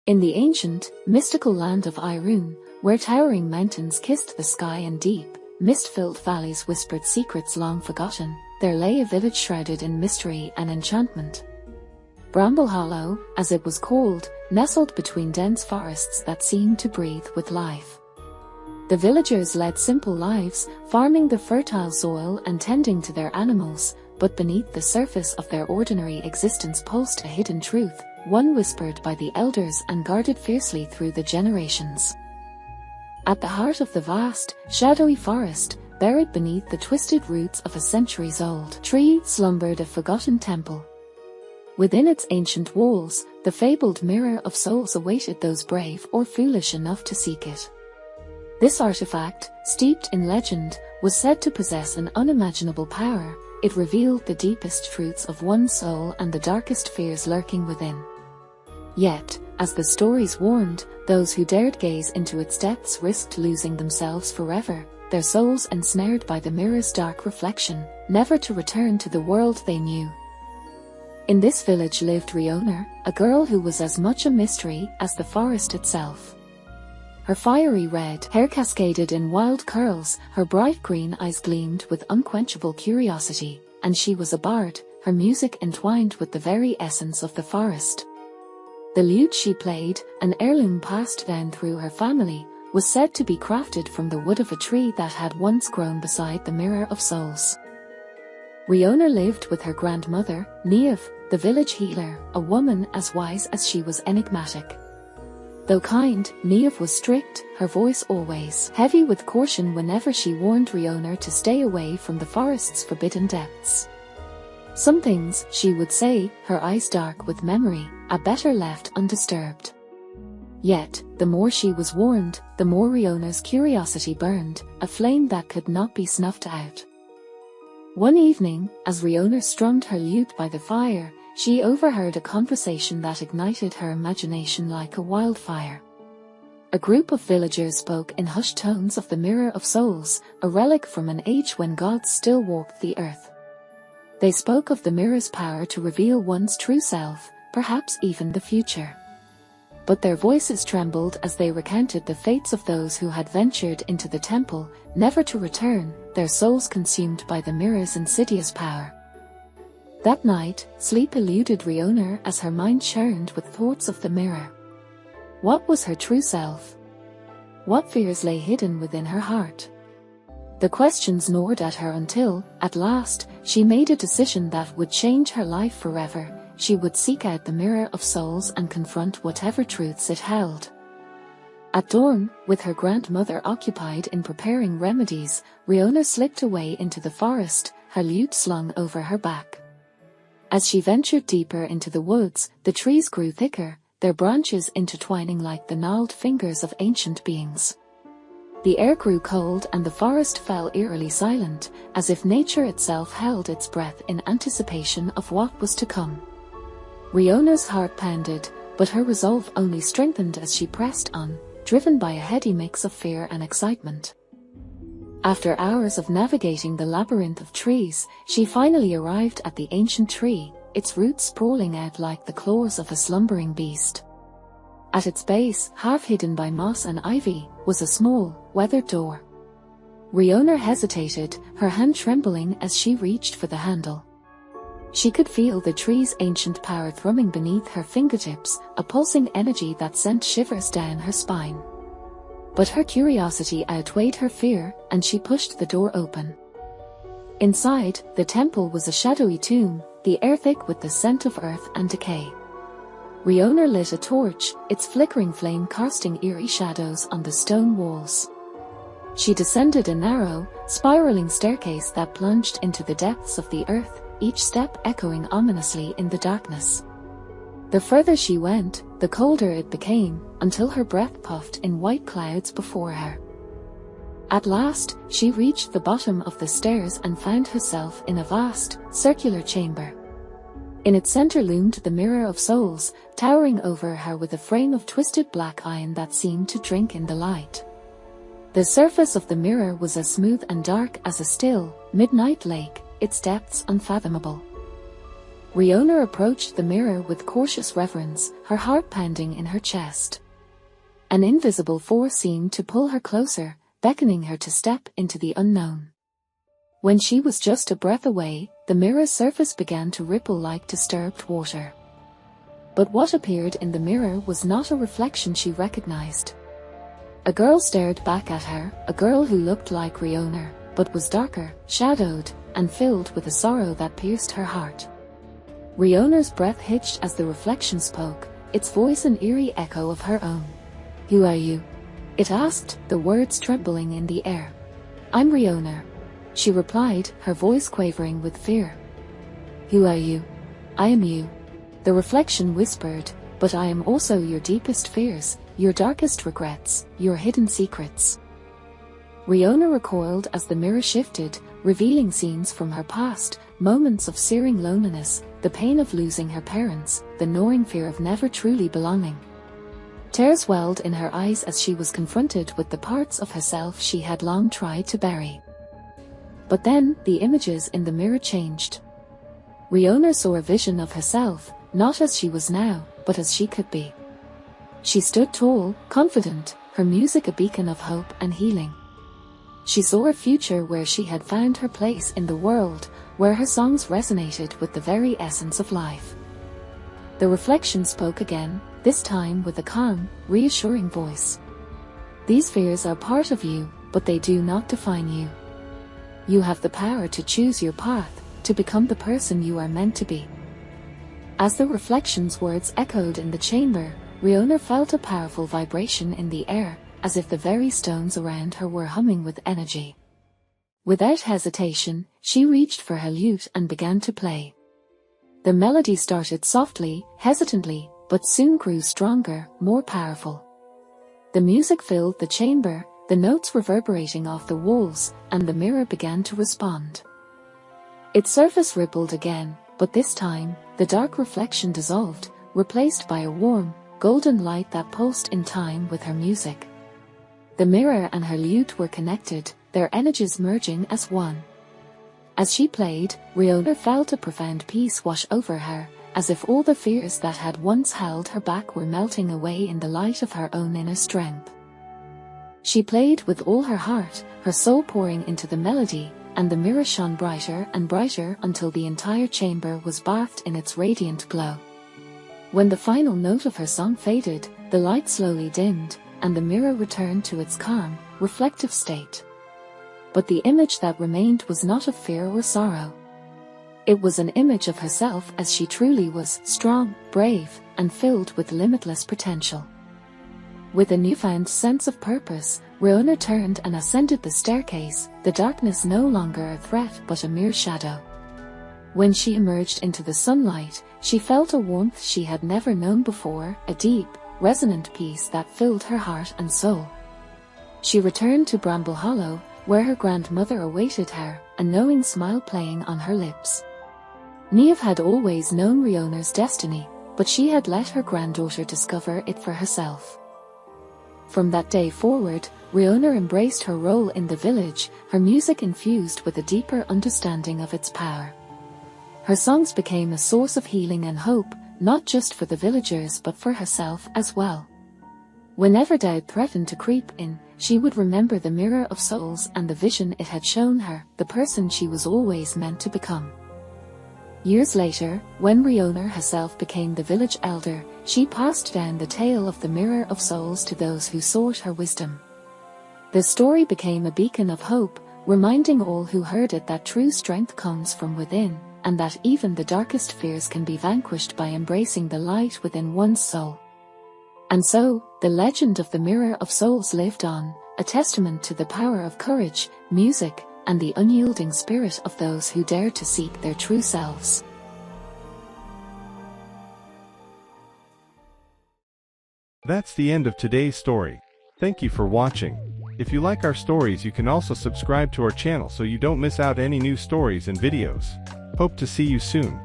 In the ancient, mystical land of Eirun, where towering mountains kissed the sky and deep, mist-filled valleys whispered secrets long forgotten, there lay a village shrouded in mystery and enchantment. Bramblehollow, as it was called, nestled between dense forests that seemed to breathe with life. The villagers led simple lives, farming the fertile soil and tending to their animals, but beneath the surface of their ordinary existence pulsed a hidden truth, one whispered by the elders and guarded fiercely through the generations. At the heart of the vast, shadowy forest, buried beneath the twisted roots of a centuries-old tree, slumbered a forgotten temple. Within its ancient walls, the fabled Mirror of Souls awaited those brave or foolish enough to seek it. This artifact, steeped in legend, was said to possess an unimaginable power. It revealed the deepest truths of one's soul and the darkest fears lurking within. Yet, as the stories warned, those who dared gaze into its depths risked losing themselves forever, their souls ensnared by the mirror's dark reflection, never to return to the world they knew. In this village lived Riona, a girl who was as much a mystery as the forest itself. Her fiery red hair cascaded in wild curls, her bright green eyes gleamed with unquenchable curiosity, and she was a bard, her music entwined with the very essence of the forest. The lute she played, an heirloom passed down through her family, was said to be crafted from the wood of a tree that had once grown beside the Mirror of Souls. Riona lived with her grandmother, Niamh, the village healer, a woman as wise as she was enigmatic. Though kind, Niamh was strict, her voice always heavy with caution whenever she warned Riona to stay away from the forest's forbidden depths. Some things, she would say, her eyes dark with memory, are better left undisturbed. Yet, the more she was warned, the more Riona's curiosity burned, a flame that could not be snuffed out. One evening, as Riona strummed her lute by the fire, she overheard a conversation that ignited her imagination like a wildfire. A group of villagers spoke in hushed tones of the Mirror of Souls, a relic from an age when gods still walked the earth. They spoke of the mirror's power to reveal one's true self, perhaps even the future. But their voices trembled as they recounted the fates of those who had ventured into the temple, never to return, their souls consumed by the mirror's insidious power. That night, sleep eluded Riona as her mind churned with thoughts of the mirror. What was her true self? What fears lay hidden within her heart? The questions gnawed at her until, at last, she made a decision that would change her life forever. She would seek out the Mirror of Souls and confront whatever truths it held. At dawn, with her grandmother occupied in preparing remedies, Riona slipped away into the forest, her lute slung over her back. As she ventured deeper into the woods, the trees grew thicker, their branches intertwining like the gnarled fingers of ancient beings. The air grew cold and the forest fell eerily silent, as if nature itself held its breath in anticipation of what was to come. Riona's heart pounded, but her resolve only strengthened as she pressed on, driven by a heady mix of fear and excitement. After hours of navigating the labyrinth of trees, she finally arrived at the ancient tree, its roots sprawling out like the claws of a slumbering beast. At its base, half hidden by moss and ivy, was a small, weathered door. Riona hesitated, her hand trembling as she reached for the handle. She could feel the tree's ancient power thrumming beneath her fingertips, a pulsing energy that sent shivers down her spine. But her curiosity outweighed her fear, and she pushed the door open. Inside, the temple was a shadowy tomb, the air thick with the scent of earth and decay. Riona lit a torch, its flickering flame casting eerie shadows on the stone walls. She descended a narrow, spiraling staircase that plunged into the depths of the earth, each step echoing ominously in the darkness. The further she went, the colder it became, until her breath puffed in white clouds before her. At last, she reached the bottom of the stairs and found herself in a vast, circular chamber. In its center loomed the Mirror of Souls, towering over her with a frame of twisted black iron that seemed to drink in the light. The surface of the mirror was as smooth and dark as a still, midnight lake, its depths unfathomable. Riona approached the mirror with cautious reverence, her heart pounding in her chest. An invisible force seemed to pull her closer, beckoning her to step into the unknown. When she was just a breath away, the mirror's surface began to ripple like disturbed water. But what appeared in the mirror was not a reflection she recognized. A girl stared back at her, a girl who looked like Riona, but was darker, shadowed, and filled with a sorrow that pierced her heart. Riona's breath hitched as the reflection spoke, its voice an eerie echo of her own. "Who are you?" it asked, the words trembling in the air. "I'm Riona," she replied, her voice quavering with fear. "Who are you?" "I am you," the reflection whispered, "but I am also your deepest fears, your darkest regrets, your hidden secrets." Riona recoiled as the mirror shifted, revealing scenes from her past, moments of searing loneliness, the pain of losing her parents, the gnawing fear of never truly belonging. Tears welled in her eyes as she was confronted with the parts of herself she had long tried to bury. But then, the images in the mirror changed. Riona saw a vision of herself, not as she was now, but as she could be. She stood tall, confident, her music a beacon of hope and healing. She saw a future where she had found her place in the world, where her songs resonated with the very essence of life. The reflection spoke again, this time with a calm, reassuring voice. "These fears are part of you, but they do not define you. You have the power to choose your path, to become the person you are meant to be." As the reflection's words echoed in the chamber, Riona felt a powerful vibration in the air, as if the very stones around her were humming with energy. Without hesitation, she reached for her lute and began to play. The melody started softly, hesitantly, but soon grew stronger, more powerful. The music filled the chamber, the notes reverberating off the walls, and the mirror began to respond. Its surface rippled again, but this time, the dark reflection dissolved, replaced by a warm, golden light that pulsed in time with her music. The mirror and her lute were connected, their energies merging as one. As she played, Riona felt a profound peace wash over her, as if all the fears that had once held her back were melting away in the light of her own inner strength. She played with all her heart, her soul pouring into the melody, and the mirror shone brighter and brighter until the entire chamber was bathed in its radiant glow. When the final note of her song faded, the light slowly dimmed, and the mirror returned to its calm, reflective state. But the image that remained was not of fear or sorrow. It was an image of herself as she truly was, strong, brave, and filled with limitless potential. With a newfound sense of purpose, Riona turned and ascended the staircase, the darkness no longer a threat but a mere shadow. When she emerged into the sunlight, she felt a warmth she had never known before, a deep, resonant peace that filled her heart and soul. She returned to Bramblehollow, where her grandmother awaited her, a knowing smile playing on her lips. Niamh had always known Riona's destiny, but she had let her granddaughter discover it for herself. From that day forward, Riona embraced her role in the village, her music infused with a deeper understanding of its power. Her songs became a source of healing and hope, not just for the villagers but for herself as well. Whenever doubt threatened to creep in, she would remember the mirror of souls and the vision it had shown her, the person she was always meant to become. Years later, when Riona herself became the village elder, she passed down the tale of the mirror of souls to those who sought her wisdom. The story became a beacon of hope, reminding all who heard it that true strength comes from within, and that even the darkest fears can be vanquished by embracing the light within one's soul. And so, the legend of the Mirror of Souls lived on, a testament to the power of courage, music, and the unyielding spirit of those who dare to seek their true selves. That's the end of today's story. Thank you for watching. If you like our stories, you can also subscribe to our channel so you don't miss out any new stories and videos. Hope to see you soon.